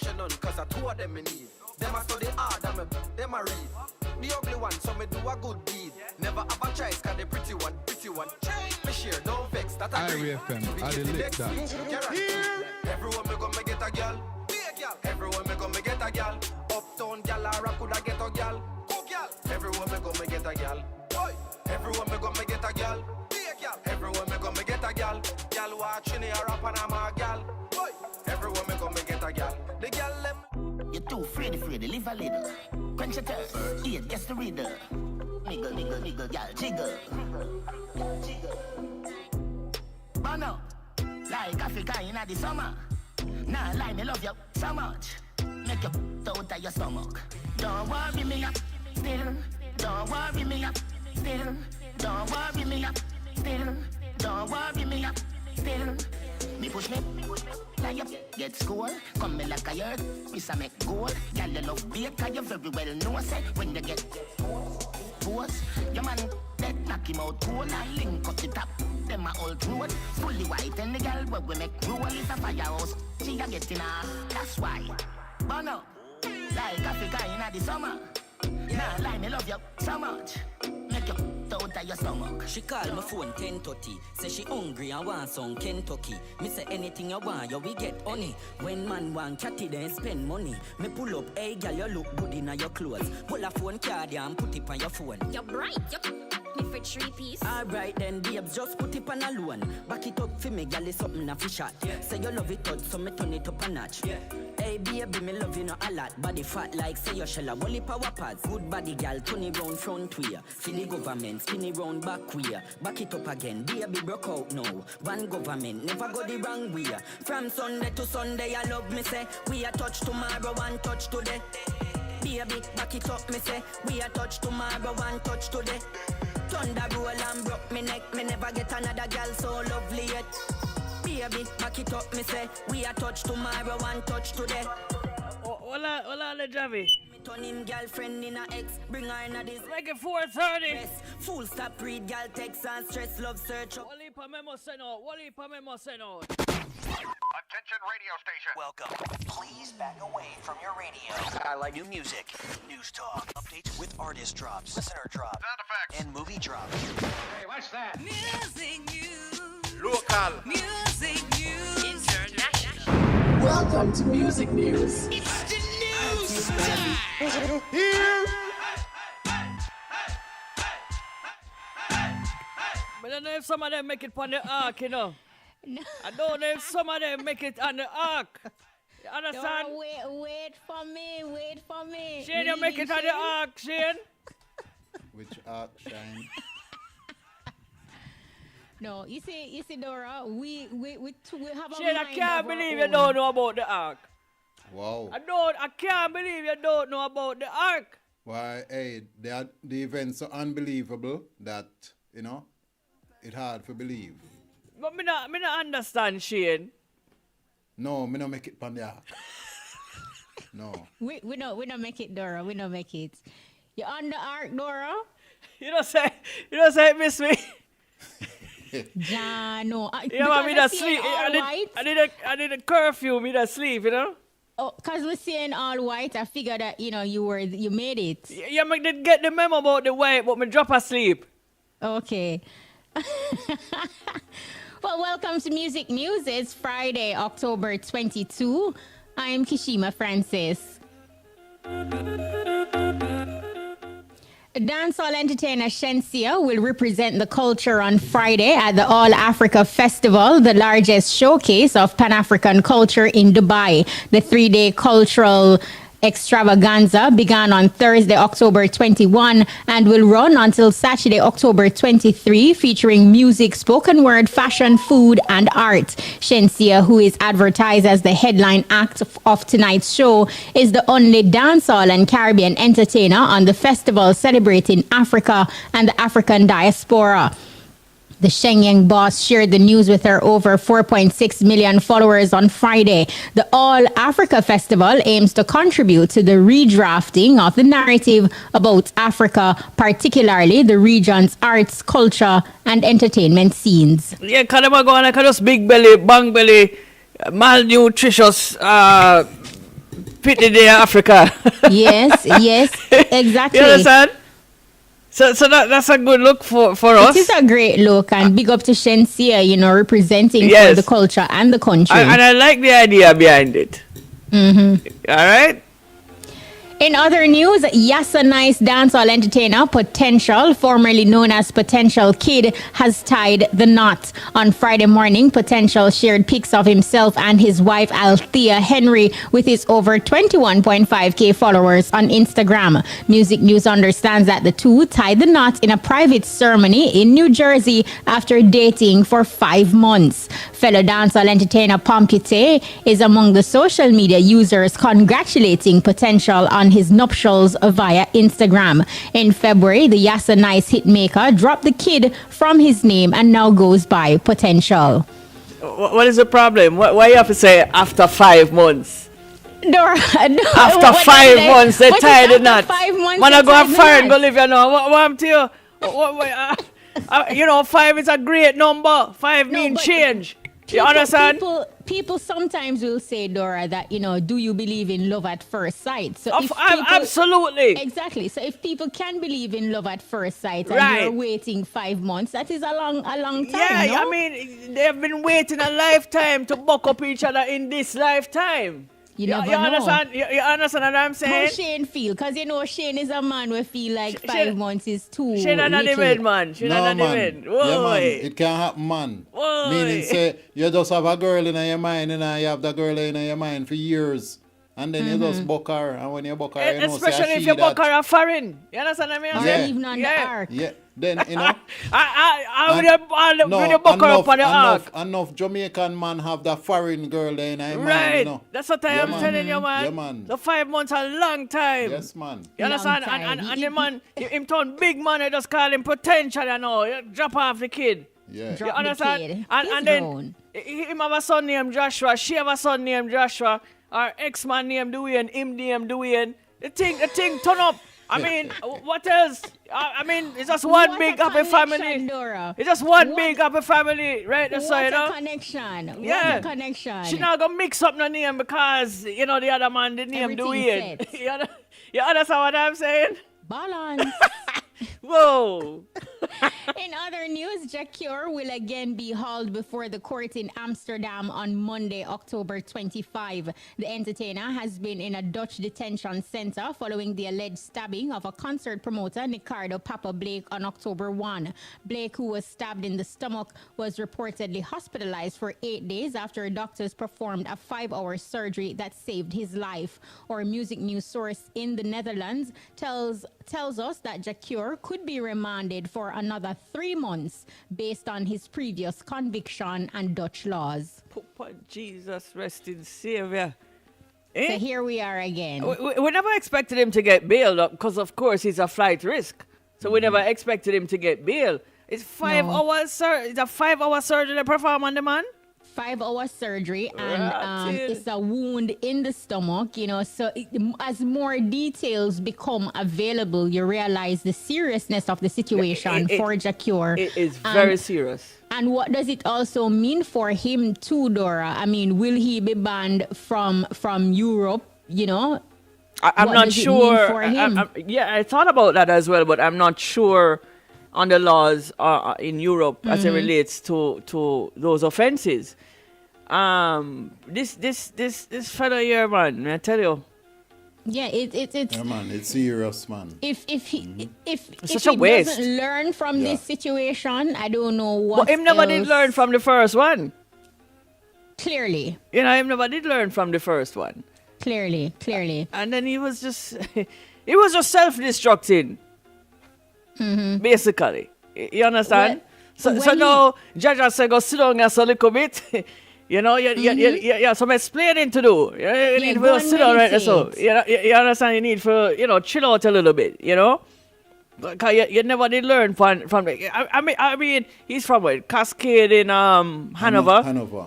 None, cause I two of them me need. Them a study hard and them a read. The ugly one, so me do a good deed. Never have a choice, cause the pretty one. Me share, don't vex, that I agree. IRFM, I delete that. Everyone me gonna get a girl. Be a girl. Everyone me gonna get a girl. Uptown gal or I coulda get a girl. Go girl. Everyone me gonna get a girl. Boy. Everyone me gonna get a girl. Be a girl. Everyone me gonna get a girl. Girl watching here up and I'm a girl. Boy. Everyone me gonna get a girl. The girl them. You're too afraid, live a little. Quench your thirst, eat, guess the reader. Nigga, gal, jiggle. Bono, like Africa in the summer. Nah, lie, me love you so much. Make you out of your stomach. Don't worry me up, still. Don't worry me up, still. Don't worry me up, still. Don't worry me up, still. Me push me. Like you get school, come me like a yard. Miss I make goal. Girl you love beer, cause you very well know say when you get force, your man dead knock him out cool and link up the top. Them a old road, fully white and the girl where we make roll is a firehouse. She a getting her, that's why. Bono, like Africa in the summer. Nah, lie me love you so much. Make you out of your stomach. She call my phone 10:30. Say she hungry and want some Kentucky. Me say anything you want, you we get honey. When man want chatty, then spend money. Me pull up, hey girl, you look good in your clothes. Pull a phone card and put it on your phone. You're bright, me for 3-piece. Alright then, babes, just put it on a loan. Back it up for me, girl, it's something a fish shot. Say you love it out, so me turn it up a notch. Hey baby, me love you not a lot. Body fat like say you shall a wally power pads. Good body girl, turn it round front way. Feel the government, spin it round back way. Back it up again, baby broke out now. One government, never go the wrong way. From Sunday to Sunday, I love me say. We a touch tomorrow, one touch today. Baby, back it up, me say. We a touch tomorrow, one touch today. Thunder roll and broke me neck. Me never get another girl so lovely yet. Baby, back it up, me say. We a touch tomorrow, one touch today. Hola, Javi. Me turn him girlfriend in a ex. Bring her in a this. Make it 4:30. Full stop, read girl text and stress, love search. Wally pa memo send out. Attention radio station. Welcome. Please back away from your radio. Highlight new music, news talk, updates with artist drops, listener drops, sound effects, and movie drops. Hey, what's that? Music news. Local. Music news. International. Welcome to Music News. It's the news time. But I don't know if some of them make it on the ark, you know. No. I don't know if some of them make it on the ark. You understand? Don't wait for me. Shane, you make it on the ark, Shane. Which ark, Shine? No, you see, Dora, we have a Shane, mind I can't of our believe you own. don't know about the ark. Wow. I can't believe you don't know about the ark. Why, hey, the events are unbelievable that, you know, it's hard to believe. But me not understand, Shane. No, me not make it on the ark. No. We don't make it, Dora. We don't make it. You're on the ark, Dora. You don't say miss me. Yeah, no. You know, me that sleep. I did a curfew, me that sleep, you know? Oh, because we're seeing all white, I figured that, you know, you made it. Yeah, me did get the memo about the white, but me drop asleep. Okay. Well, welcome to Music News. It's Friday, October 22. I'm Kishima Francis. Dancehall entertainer Shensia will represent the culture on Friday at the All Africa Festival, the largest showcase of Pan-African culture in Dubai. The 3-day cultural extravaganza began on Thursday, October 21, and will run until Saturday, October 23, featuring music, spoken word, fashion, food, and art. Shensia, who is advertised as the headline act of tonight's show, is the only dancehall and Caribbean entertainer on the festival celebrating Africa and the African diaspora. The Shenyang boss shared the news with her over 4.6 million followers on Friday. The All Africa Festival aims to contribute to the redrafting of the narrative about Africa, particularly the region's arts, culture, and entertainment scenes. Yeah, because them are going like just big belly, bang belly, malnutritious Pity Day Africa. Yes, exactly. You understand? So that's a good look for us. It is a great look, and big up to Shensia, representing for the culture and the country. And I like the idea behind it. All right. In other news, Yassa Nice dancehall entertainer Potential, formerly known as Potential Kid, has tied the knot. On Friday morning, Potential shared pics of himself and his wife Althea Henry with his over 21.5k followers on Instagram. Music News understands that the two tied the knot in a private ceremony in New Jersey after dating for 5 months. Fellow dancehall entertainer Pompute is among the social media users congratulating Potential on his nuptials via Instagram. In February, the Yassa Nice hitmaker dropped the kid from his name and now goes by Potential. What is the problem? Why you have to say after 5 months? Dora, after 5 months, they tied the knot. 5 months, when I go and foreign, go live, what I'm to you? 5 is a great number. 5 mean change. You understand? People sometimes will say, Dora, that, do you believe in love at first sight? So absolutely. Exactly. So if people can believe in love at first sight and you're waiting 5 months, that is a long time. Yeah, no? I mean, they've been waiting a lifetime to buck up each other in this lifetime. You never know. Understand? You understand what I'm saying? How Shane feel? Because Shane is a man who feel like 5 months is too Shane not the man, man. Shane not the man. Yeah, man. It can't happen, man. Whoa. Meaning, say, you just have a girl in your mind, and you have that girl in your mind for years. And then you just buck her, and when you buck her, you know, especially if you buck her a foreign. You understand what I mean? Or even on the ark. Yeah, then, with your buck her up on the ark. Enough Jamaican man have that foreign girl there in their mind, right. That's what I'm telling you, man. Yeah, man. The 5 months a long time. Yes, man. You understand? And the man, him turn big man, I just call him Potential, You drop off the kid. Yeah. Drop you understand? The kid. And then, him have a son named Joshua, she have a son named Joshua. Our ex-man named Dwayne, him named Dwayne. The thing turn up. I mean, what else? I mean, it's just one big happy family. Dora. It's just one big happy family, right? That's what a connection. Yeah. What a connection. She not gonna mix up the name because, the other man, the name Dwayne. You understand what I'm saying? Balance. Whoa. In other news, Jacure will again be hauled before the court in Amsterdam on Monday, October 25. The entertainer has been in a Dutch detention center following the alleged stabbing of a concert promoter, Nicardo Papa Blake, on October 1. Blake, who was stabbed in the stomach, was reportedly hospitalized for 8 days after doctors performed a 5-hour surgery that saved his life. Our music news source in the Netherlands tells us that Jacure could be remanded for another 3 months based on his previous conviction and Dutch laws. Jesus, rest in Savior. So here we are again. We never expected him to get bailed up because, of course, he's a flight risk. So we never expected him to get bailed. It's 5 hours, sir. It's a 5-hour surgery they perform on the man. 5-hour surgery, and it's a wound in the stomach, so as more details become available, you realize the seriousness of the situation for Jacure. It is very serious. And what does it also mean for him too, Dora? I mean, will he be banned from Europe, I'm not sure. For him? I thought about that as well, but I'm not sure on the laws in Europe as it relates to those offenses. This fellow here, man, I tell you. Yeah, it's yeah, man, it's serious, man. If he doesn't learn from this situation, I don't know what. But him never did learn from the first one. Clearly. Him never did learn from the first one. Clearly. And then he was just self-destructing. Basically. You understand? So now, Jaja said, go sit down a little bit. Some explaining to do. You need to sit down right so. You understand? You need to, chill out a little bit, Because you never did learn from I mean, he's from Cascade in Hanover. Hanover.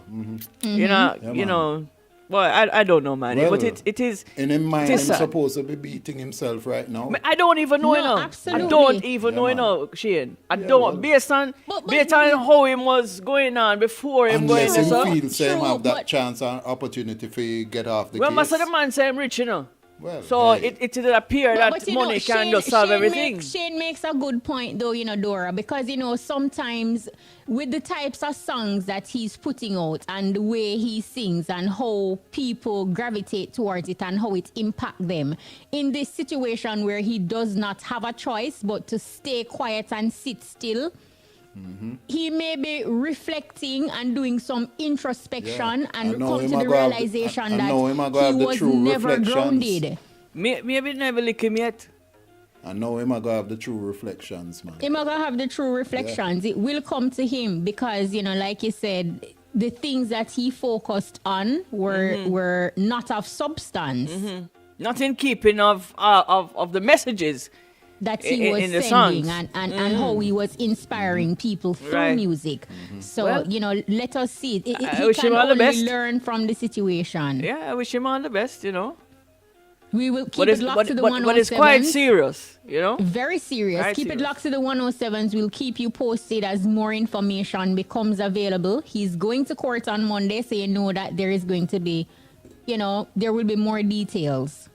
You know, Well, I don't know, man. Well, But it is. In his mind, it he's is sad. supposed to be beating himself right now. I don't even know, No, you know. absolutely. I don't even know, you man. know, Shane. I Yeah, don't. well. Based on But- how him was going on before him going Unless this he up. feels him True, have that but- chance and opportunity for get off the Well, case. most of the man say I'm rich, you know. Well, So hey. it appear that you know, money can just solve everything. Shane makes a good point, though, you know, Dora, because, you know, sometimes with the types of songs that he's putting out and the way he sings and how people gravitate towards it and how it impacts them, in this situation where he does not have a choice but to stay quiet and sit still, he may be reflecting and doing some introspection Yeah. I and know come him to a the go have the- realization I know him a that go he have the was true never reflections. grounded. Maybe never lick him yet. I know him, I go have the true reflections, man. Him gonna have the true reflections. It will come to him because, you know, like you said, the things that he focused on were not of substance Not in keeping of the messages. that he was in the sending songs. and how he was inspiring people through Right. music. So, Well, you know, let us see. I He wish can him all the only best. learn from the situation. Yeah, I wish him all the best, you know. We will keep But it it's, locked to the 107s. but it's quite serious, you know. Very serious. Right, Keep it serious. locked to the 107s. We'll keep you posted as more information becomes available. He's going to court on Monday, so you know that there is going to be, you know, there will be more details.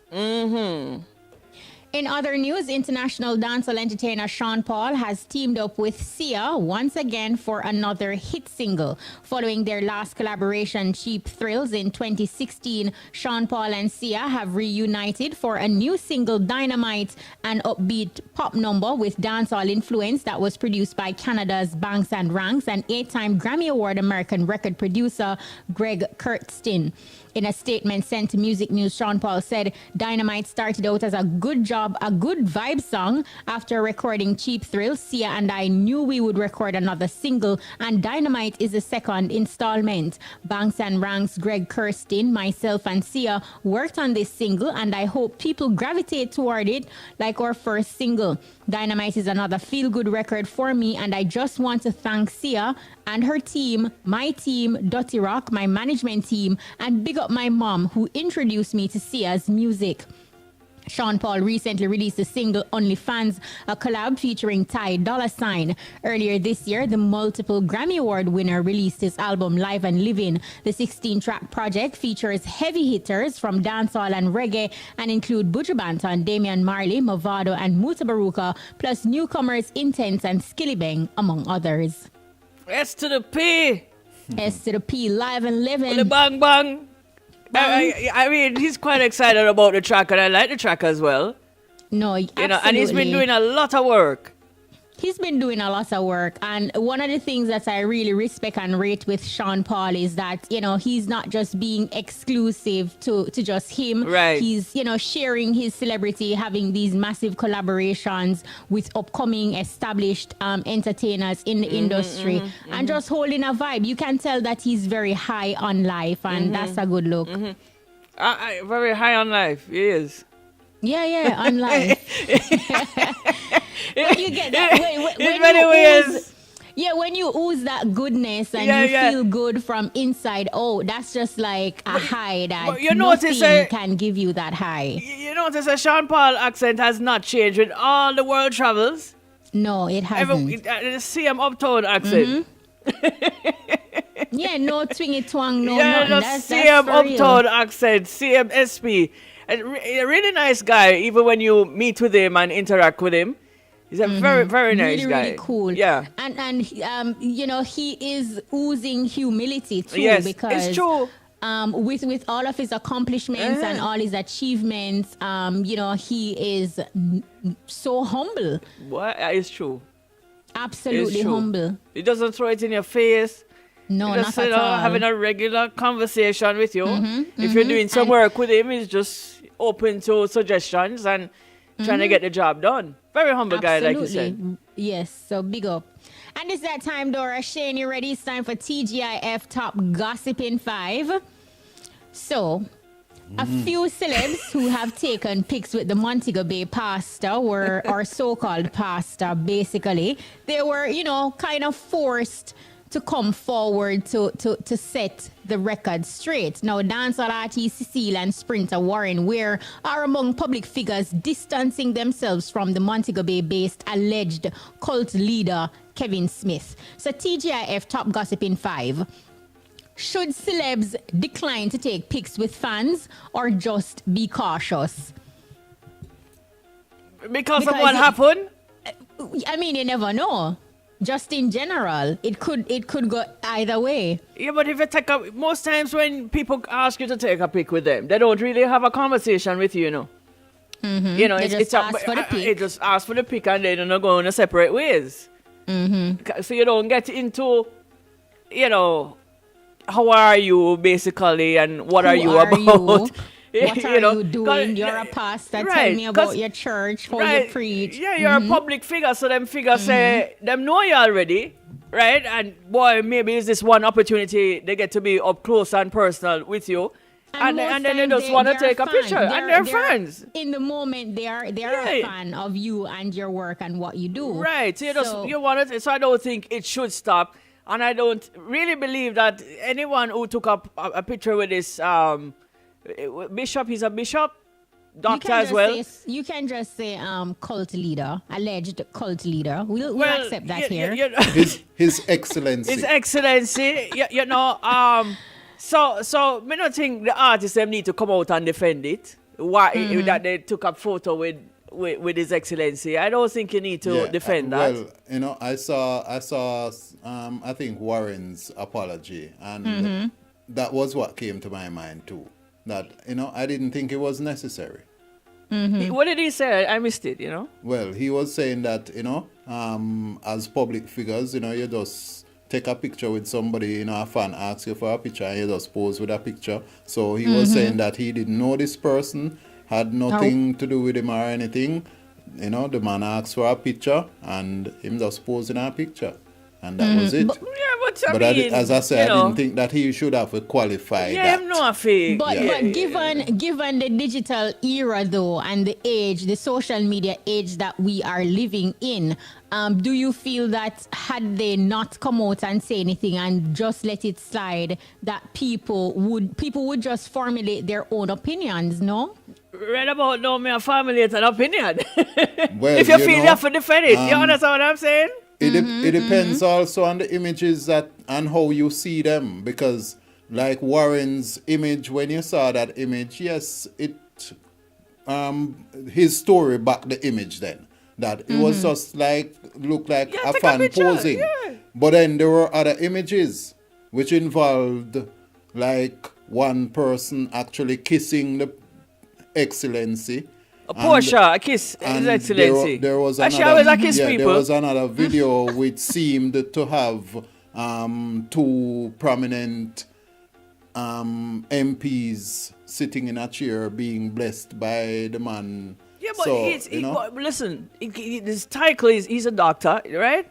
In other news, international dancehall entertainer Sean Paul has teamed up with Sia once again for another hit single. Following their last collaboration, Cheap Thrills, in 2016, Sean Paul and Sia have reunited for a new single, Dynamite, an upbeat pop number with dancehall influence that was produced by Canada's Banks and Ranks and 8-time Grammy Award American record producer Greg Kurtztin. In a statement sent to Music News, Sean Paul said, Dynamite started out as a good vibe song. After recording Cheap Thrill, Sia and I knew we would record another single, and Dynamite is the second installment. Banks and Ranks, Greg Kirsten, myself, and Sia worked on this single, and I hope people gravitate toward it like our first single. Dynamite is another feel-good record for me, and I just want to thank Sia and her team, my team, Dotty Rock, my management team, and big up my mom who introduced me to Sia's music. Sean Paul recently released the single OnlyFans, a collab featuring Ty Dolla $ign. Earlier this year, the multiple Grammy Award winner released his album Live and Living. The 16-track project features heavy hitters from dancehall and reggae and include Buju Banton, Damian Marley, Mavado, and Mutabaruka, plus newcomers Intense and Skillibeng, among others. S to the P. S to the P, Live and Living. The bang bang. I mean, he's quite excited about the track, and I like the track as well. No, You know, and he's been absolutely. doing a lot of work. He's been doing a lot of work, and one of the things that I really respect and rate with Sean Paul is that, you know, he's not just being exclusive to just him. Right. He's, you know, sharing his celebrity, having these massive collaborations with upcoming established entertainers in the industry, and just holding a vibe. You can tell that he's very high on life, and that's a good look. Very high on life, he is. Yeah, on life. When you get that, In many ways. Yeah, when you ooze that goodness and Yeah, you yeah. feel good from inside, that's just like a high that but you notice, nothing can give you that high. You notice that Sean Paul accent has not changed with all the world travels. No, it hasn't. The same uptown accent. Yeah, no twingy twang, no Yeah, nothing. the That's same for real. uptown accent, same SP. A really nice guy, even when you meet with him and interact with him. He's a very, very nice really, guy. really cool. Yeah. And you know, he is oozing humility too. Yes, because it's true. With all of his accomplishments and all his achievements, you know, he is so humble. What? It's true. Absolutely It's true. humble. He doesn't throw it in your face. No, He just, not at all. having a regular conversation with you. If you're doing some work with him, he's just open to suggestions and trying to get the job done. Very humble guy, like you said. Absolutely. Yes, so big up. And it's that time, Dora. Shane, you ready? It's time for TGIF Top Gossiping 5. So, a few celebs who have taken pics with the Montego Bay pastor or so-called pastor, basically. They were, you know, kind of forced to come forward to set the record straight. Now, dancehall artist Cecile and sprinter Warren Weir are among public figures distancing themselves from the Montego Bay-based alleged cult leader Kevin Smith. So TGIF Top Gossip in 5. Should celebs decline to take pics with fans or just be cautious? Because of what happened? I mean, you never know. Just in general, it could go either way. Yeah, but if you take most times when people ask you to take a pic with them, they don't really have a conversation with you, you know. Mm-hmm. You know, they just ask for the pic. It just ask for the pic and then they're going in separate ways. Mm-hmm. So you don't get into, you know, how are you basically and what are you about? What are you doing? You're a pastor. Right, Tell me about your church, how you preach. Yeah, you're a public figure, so them figures say, them know you already, right? And boy, maybe it's this one opportunity they get to be up close and personal with you. And then they just want to take a picture. And they're fans. In the moment, they are a fan of you and your work and what you do. Right. So you want it. So I don't think it should stop. And I don't really believe that anyone who took up a picture with this bishop, he's a bishop, doctor as well. You can just say cult leader, alleged cult leader. We'll accept that here. His Excellency. His Excellency, you know, so me don't think the artists them need to come out and defend it. Why that they took a photo with His Excellency. I don't think you need to defend that. Well, you know, I saw I think Warren's apology, and that was what came to my mind too. That, you know, I didn't think it was necessary. What did he say? I missed it, you know. Well, he was saying that, you know, as public figures, you know, you just take a picture with somebody, you know, a fan asks you for a picture and you just pose with a picture. So he was saying that he didn't know this person, had nothing to do with him or anything. You know, the man asked for a picture and him just posing a picture. And that was it. But I mean, as I said, I didn't think that he should have qualified that. I'm not fake. But given the digital era though, and the age, the social media age that we are living in, do you feel that had they not come out and say anything and just let it slide, that people would just formulate their own opinions, no? Right about now, me formulate an opinion. Well, if you feel you have to defend it, you understand what I'm saying? It depends also on the images and how you see them, because like Warren's image, when you saw that image, yes, it his story backed the image then, that it was just like looked like a fan posing. But then there were other images which involved like one person actually kissing the Excellency. Portia, a kiss, His Excellency. There was she always a kiss There people. was another video which seemed to have two prominent MPs sitting in a chair being blessed by the man. Yeah, but so, listen, his title is he's a doctor, right?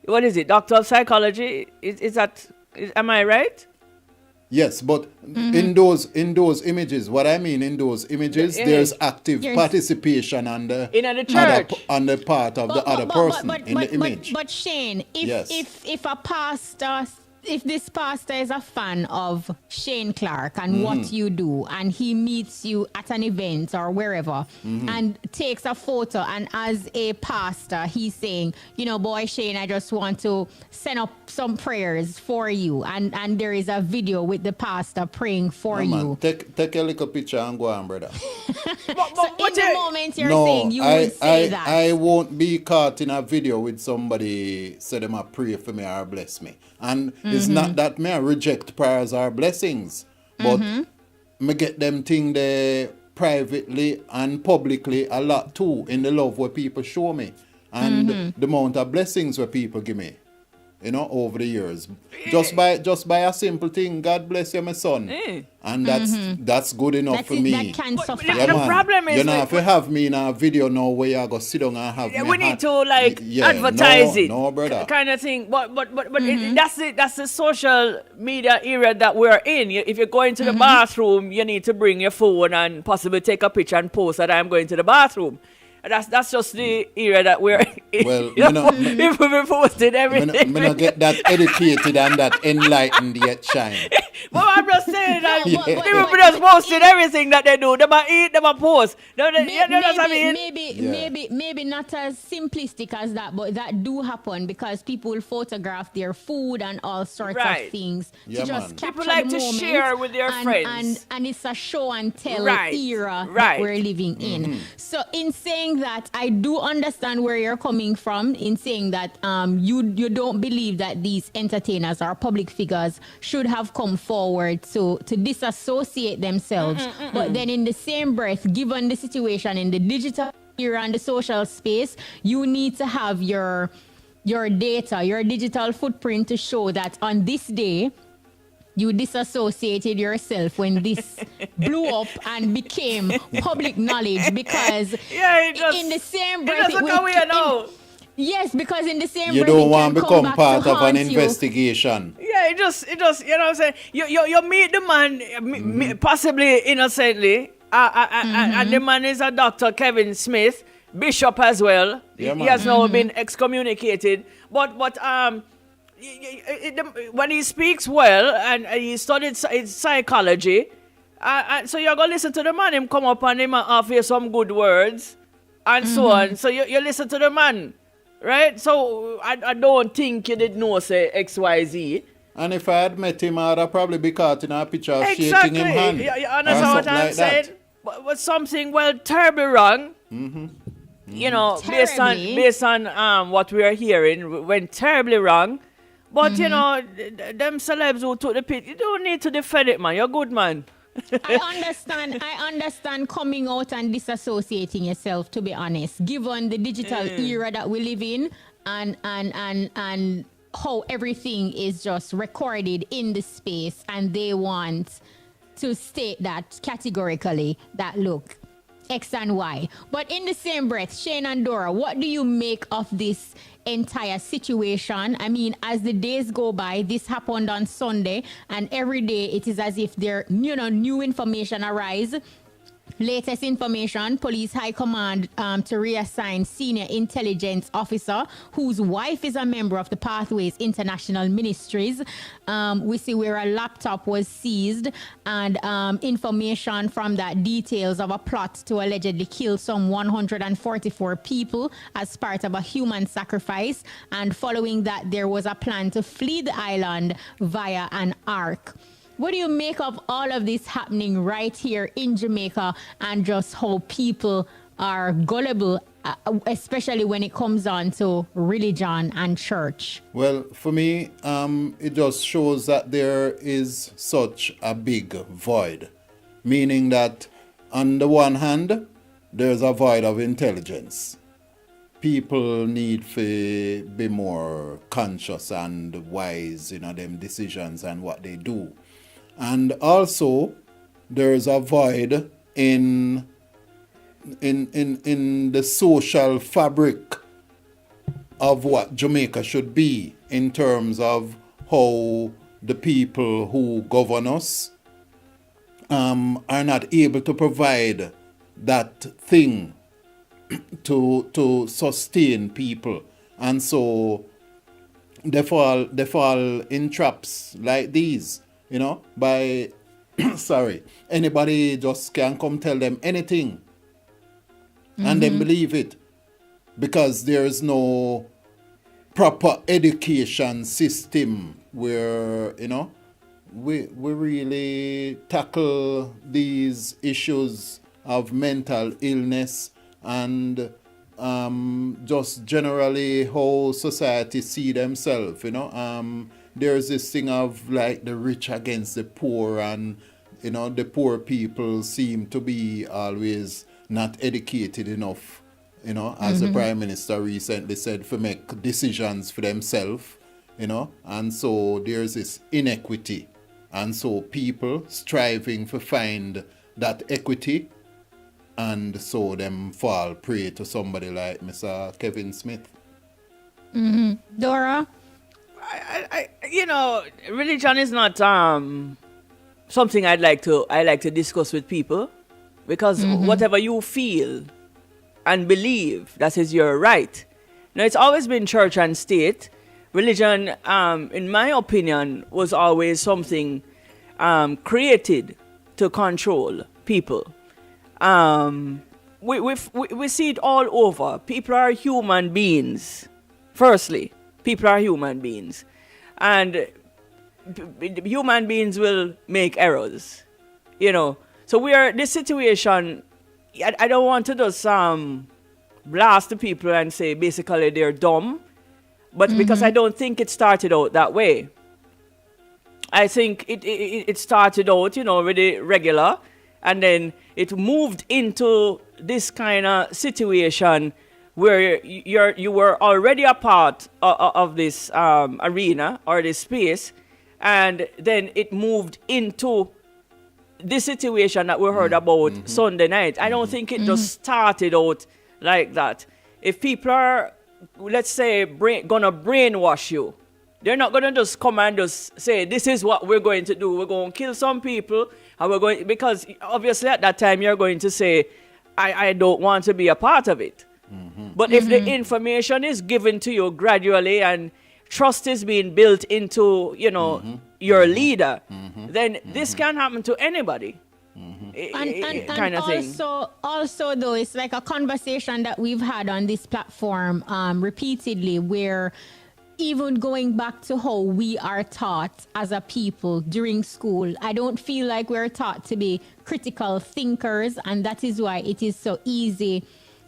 What is it? Doctor of Psychology? Am I right? Yes, but in those images, what I mean in those images, there's active participation on the church, on the part of the other person in the image. But Shane, if a pastor, if this pastor is a fan of Shane Clark and what you do, and he meets you at an event or wherever and takes a photo, and as a pastor, he's saying, you know, boy, Shane, I just want to send up some prayers for you. And there is a video with the pastor praying for you. Take a little picture and go on, brother. So in the moment you're saying you would say that. I won't be caught in a video with somebody say them a pray for me or bless me. And it's not that me I reject prayers or blessings, but me get them thing there privately and publicly a lot too, in the love where people show me and the amount of blessings where people give me, you know, over the years. Just by a simple thing, God bless you, my son. And that's good enough for me. That can suffice. The problem is, you know, if you have me in a video now where you go sit down and have me, we need to advertise it. No, brother. Kind of thing. But that's the social media era that we're in. If you're going to the bathroom, you need to bring your phone and possibly take a picture and post that I'm going to the bathroom. That's just the era that we're in. Well, You know, people be posting Me everything. not get that educated and that enlightened yet, Shine. Well, I'm just saying that No, but- people but- just posting everything that they do. They might eat, they might post. You know what I mean? Maybe not as simplistic as that, but that do happen because people photograph their food and all sorts Right. of things Yeah, to just man. capture People like the to moment share with their and, friends. and it's a show and tell Right, era that right. we're living in. So in saying that, I do understand where you're coming from in saying that you don't believe that these entertainers or public figures should have come forward to disassociate themselves. But then in the same breath, given the situation in the digital era and the social space, you need to have your data, your digital footprint to show that on this day you disassociated yourself when this blew up and became public knowledge because Yeah, it just, in the same it breath just look away now. yes, because in the same You breath don't it want can to come become back part to of an haunt you. investigation. Yeah, it just, you know what I'm saying? You meet the man, possibly innocently, and the man is a Dr. Kevin Smith, bishop as well. Yeah, He man. has now been excommunicated. But when he speaks well and he studied psychology, so you're going to listen to the man, him come up and him offer you some good words and so on. So you listen to the man, right? So I don't think you did know, say, XYZ. And if I had met him, I'd have probably be caught in a picture of shaking Exactly. him hand. You or understand what something I'm like saying? that. But something, well, terribly wrong. You know, Terribly. based on what we are hearing, went terribly wrong. But, you know, them celebs who took the pit, you don't need to defend it, man. You're good, man. I understand coming out and disassociating yourself, to be honest, given the digital era that we live in and how everything is just recorded in the space, and they want to state that categorically that look, X and Y. But in the same breath, Shane and Dora, what do you make of this entire situation? I mean, as the days go by, this happened on Sunday, and every day it is as if there, new information arise. Latest information, Police High Command to reassign senior intelligence officer whose wife is a member of the Pathways International Ministries. We see where a laptop was seized, and information from that details of a plot to allegedly kill some 144 people as part of a human sacrifice. And following that, there was a plan to flee the island via an ark. What do you make of all of this happening right here in Jamaica, and just how people are gullible, especially when it comes on to religion and church? Well, for me, it just shows that there is such a big void. Meaning that, on the one hand, there's a void of intelligence. People need to be more conscious and wise in them decisions and what they do. And also, there's a void in the social fabric of what Jamaica should be in terms of how the people who govern us are not able to provide that thing to sustain people. And so they fall in traps like these. By, anybody just can come tell them anything and then believe it, because there is no proper education system where, we really tackle these issues of mental illness and just generally how society see themselves, there's this thing of like the rich against the poor, and the poor people seem to be always not educated enough, as the Prime Minister recently said, to make decisions for themselves, and so there's this inequity, and so people striving to find that equity, and so them fall prey to somebody like Mr. Kevin Smith. Dora? Religion is not something I like to discuss with people, because whatever you feel and believe. That is your right. Now, it's always been church and state. Religion, in my opinion, was always something created to control people. We see it all over. People are human beings. Firstly, people are human beings. And human beings will make errors. You know. So this situation, I don't want to just blast the people and say basically they're dumb. But because I don't think it started out that way. I think it started out, really regular, and then it moved into this kind of situation where you were already a part of this arena or this space, and then it moved into this situation that we heard about Sunday night. I don't think it just started out like that. If people are, let's say, gonna brainwash you, they're not gonna just come and just say, this is what we're going to do. We're going to kill some people, and we're going, because obviously at that time you're going to say, I don't want to be a part of it. But if the information is given to you gradually and trust is being built into, your leader, then this can happen to anybody. And Kind of thing. also though, it's like a conversation that we've had on this platform repeatedly, where even going back to how we are taught as a people during school, I don't feel like we're taught to be critical thinkers, and that is why it is so easy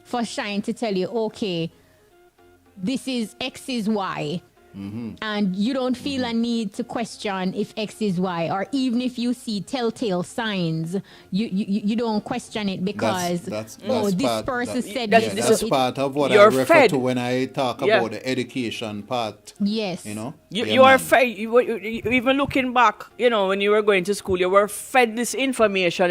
for Shine to tell you, okay, this is X is Y. And you don't feel a need to question if X is Y, or even if you see telltale signs, you don't question it because that's this person said Yeah, this. that's So part of what I you're refer fed. to when I talk about the education part. Yes. Yeah, You are man. fed, even looking back, when you were going to school, you were fed this information,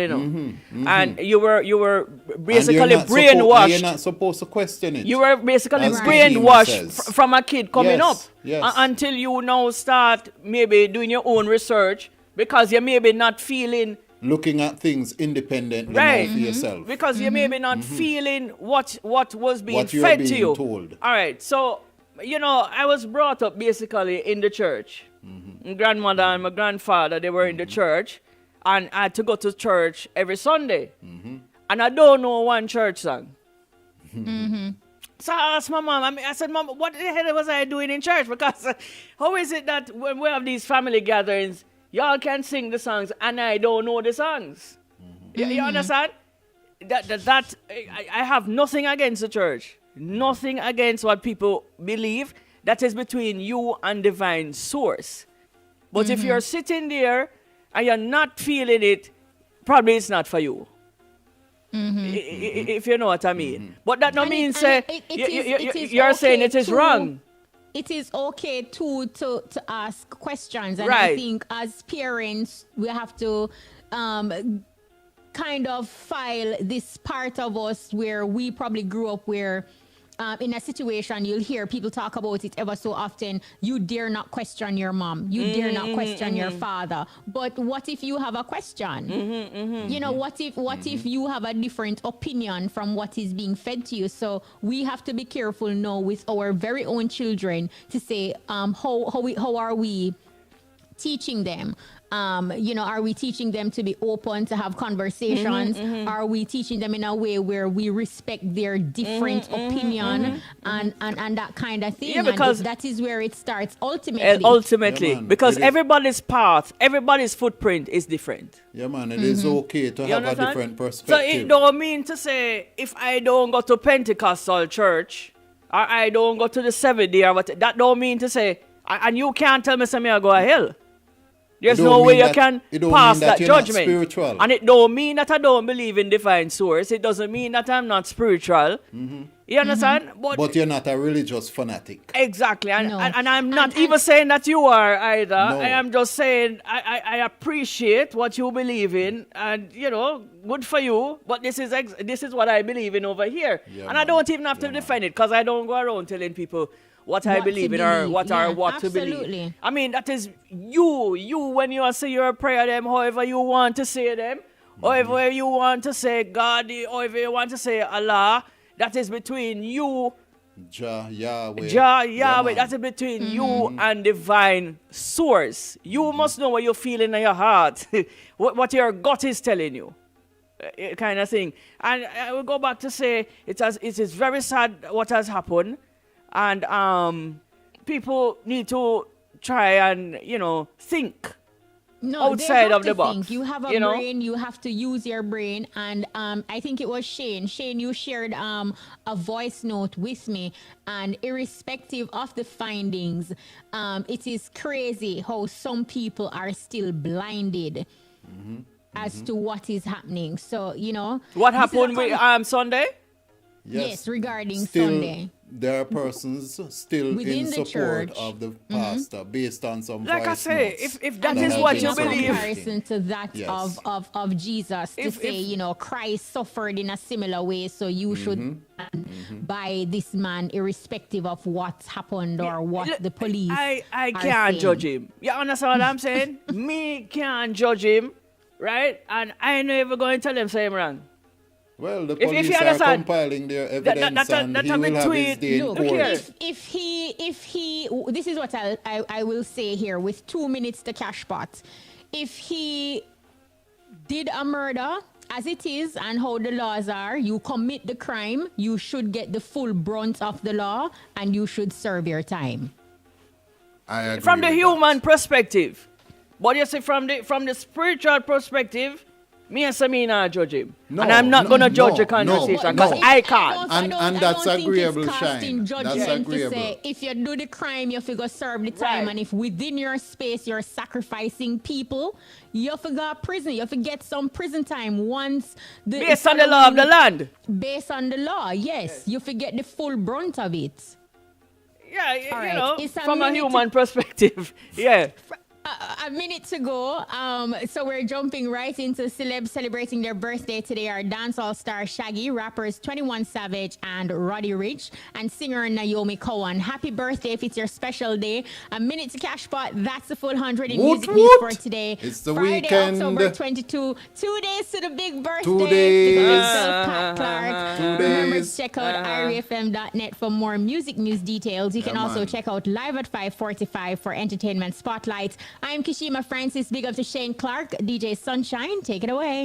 and you were basically And you're brainwashed. not supposed to question it. You were basically As brainwashed Fatima says. from a kid coming Yes, up yes. until you now start maybe doing your own research because you maybe not feeling Looking at things independently right now for yourself. because you maybe not feeling what was being What you're fed to being you. told. All right, so I was brought up basically in the church. My grandmother and my grandfather, they were in the church, and I had to go to church every Sunday. And I don't know one church song. So I asked my mom, I said, Mom, what the hell was I doing in church? Because how is it that when we have these family gatherings, y'all can sing the songs and I don't know the songs? You understand? I have nothing against the church. Nothing against what people believe. That is between you and divine source. But if you're sitting there and you're not feeling it, probably it's not for you. If you know what I mean. But that no means you're saying it is wrong. It is okay to ask questions, and Right. I think as parents we have to kind of file this part of us where we probably grew up where in a situation you'll hear people talk about it ever so often. You dare not question your mom. You dare not question your father. But what if you have a question? What if you have a different opinion from what is being fed to you? So we have to be careful now with our very own children to say, how are we teaching them? Are we teaching them to be open, to have conversations? Are we teaching them in a way where we respect their different opinion and that kind of thing? Yeah, because and that is where it starts ultimately. Ultimately, Yeah, man. because It is- everybody's path, everybody's footprint is different. Yeah, man, it is okay to You have a understand? different So perspective. it don't mean to say if I don't go to Pentecostal church or I don't go to the Seventh Day or what, that don't mean to say, and you can't tell me something I go to hell. There's It don't no way mean you that- can it don't pass mean that that you're not judgment. spiritual. And it don't mean that I don't believe in divine source. It doesn't mean that I'm not spiritual. You understand? But you're not a religious fanatic. Exactly, and No. I'm not And- even saying that you are either. No. I am just saying I appreciate what you believe in, and good for you. But this is what I believe in over here, Yeah, and I man. don't even have to Yeah, man. defend it because I don't go around telling people what I What to believe in or believe. what to believe. Absolutely. I mean that is you when you say your prayer them, however you want to say them, however you want to say God, however you want to say Allah. that is between you, Yahweh. Yahweh, man. that is between you and divine source. You must know what you're feeling in your heart, what your gut is telling you. Kind of thing. And I will go back to say it is very sad what has happened, and people need to try and think outside they have of the to box. think. You have a brain, you have to use your brain. And I think it was Shane, you shared a voice note with me, and irrespective of the findings, it is crazy how some people are still blinded as to what is happening. So, What happened with Sunday? Yes, regarding Still, Sunday. There are persons still Within in the support church. of the pastor based on some Like I voice say, notes if that that is have what been you In believe. comparison to that Yes. of Jesus, to If- say, Christ suffered in a similar way, so you should by this man, irrespective of what's happened or what Look, the police I are can't saying. judge him. You understand what I'm saying? Me can't judge him, right? And I ain't never going to tell him say him wrong. Well, the If police you are understand, compiling their evidence, and that he a will have his between- day in Look court. here. If he, this is what I will say here with 2 minutes to cash pot. If he did a murder, as it is and how the laws are, you commit the crime, you should get the full brunt of the law, and you should serve your time. I agree From the with human that. perspective. But you see, from the spiritual perspective, me and Samina judge him. No, and I'm not no, going to judge the no, conversation no. because I can't. And that's agreeable, It's casting Shine. judgment That's to agreeable. say, if you do the crime, you have to go serve the time. Right. And if within your space you're sacrificing people, you have to go to prison. You have to get some prison time once the Based on the law of the land. Based on the law, yes. You have to get the full brunt of it. Yeah, All you right, know, it's a from a minute human perspective. Yeah. A minute to go. So we're jumping right into celebs celebrating their birthday today. Our dancehall star Shaggy, rappers 21 Savage and Roddy Rich, and singer Naomi Cowan. Happy birthday if it's your special day. A minute to cash pot. That's the full 100 in Woot music news for woot. today. It's the Friday, weekend. October 22. 2 days to the big birthday. 2 The days. great self, Pat Clark. 2 Remember days. to check out irefm.net for more music news details. You can Yeah, also man. check out Live at 5:45 for Entertainment Spotlight. I'm Kishima Francis. Big up to Shane Clark, DJ Sunshine. Take it away.